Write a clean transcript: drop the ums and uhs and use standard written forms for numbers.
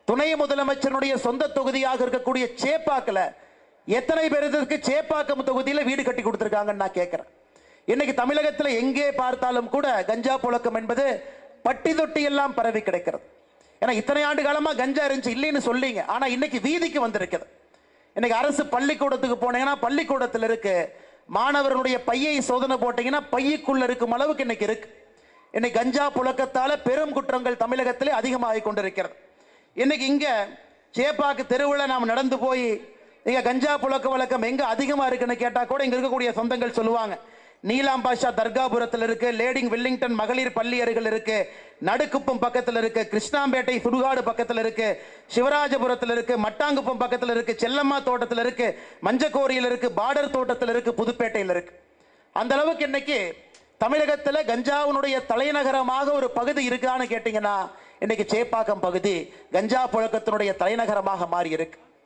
துணை முதலமைச்சருடைய சொந்த தொகுதியாக இருக்கக்கூடிய சேப்பாக்கல எத்தனை பேருக்கு சேப்பாக்கம் தொகுதியில வீடு கட்டி கொடுத்திருக்காங்கன்னு நான் கேட்கிறேன். இன்னைக்கு தமிழகத்தில் எங்கே பார்த்தாலும் கூட கஞ்சா புழக்கம் என்பது பட்டி தொட்டி எல்லாம் பரவி கிடைக்கிறது. ஏன்னா இத்தனை ஆண்டு காலமா கஞ்சா இருந்துச்சு இல்லைன்னு சொல்லிங்க, ஆனா இன்னைக்கு வீதிக்கு வந்திருக்கிறது. இன்னைக்கு அரசு பள்ளிக்கூடத்துக்கு போனீங்கன்னா பள்ளிக்கூடத்தில் இருக்கு, மாணவர்களுடைய பையை சோதனை போட்டீங்கன்னா பையுக்குள்ள இருக்கும் அளவுக்கு இன்னைக்கு இருக்கு. இன்னைக்கு கஞ்சா புழக்கத்தால பெரும் குற்றங்கள் தமிழகத்திலே அதிகமாகி கொண்டிருக்கிறது. இன்னைக்கு இங்க சேப்பாக்கு தெருவில் நாம் நடந்து போய் இங்க கஞ்சா புழக்க வழக்கம் எங்க அதிகமா இருக்குன்னு கேட்டா கூட இங்க இருக்கக்கூடிய சொந்தங்கள் சொல்லுவாங்க, நீலாம் பாஷா தர்காபுரத்தில் இருக்கு, லேடிங் வில்லிங்டன் மகளிர் பள்ளி அருகில் இருக்கு, நடுக்குப்பம் பக்கத்தில் இருக்கு, கிருஷ்ணாம்பேட்டை சுடுகாடு பக்கத்தில் இருக்கு, சிவராஜபுரத்தில் இருக்கு, மட்டாங்குப்பம் பக்கத்தில் இருக்கு, செல்லம்மா தோட்டத்தில் இருக்கு, மஞ்சக்கோரியில் இருக்கு, பார்டர் தோட்டத்தில் இருக்கு, புதுப்பேட்டையில் இருக்கு. அந்த அளவுக்கு இன்னைக்கு தமிழகத்தில் கஞ்சாவுடைய தலைநகரமாக ஒரு பகுதி இருக்கான்னு கேட்டீங்கன்னா இன்னைக்கு சேப்பாக்கம் பகுதி கஞ்சா புழக்கத்தினுடைய தலைநகரமாக மாறி இருக்கு.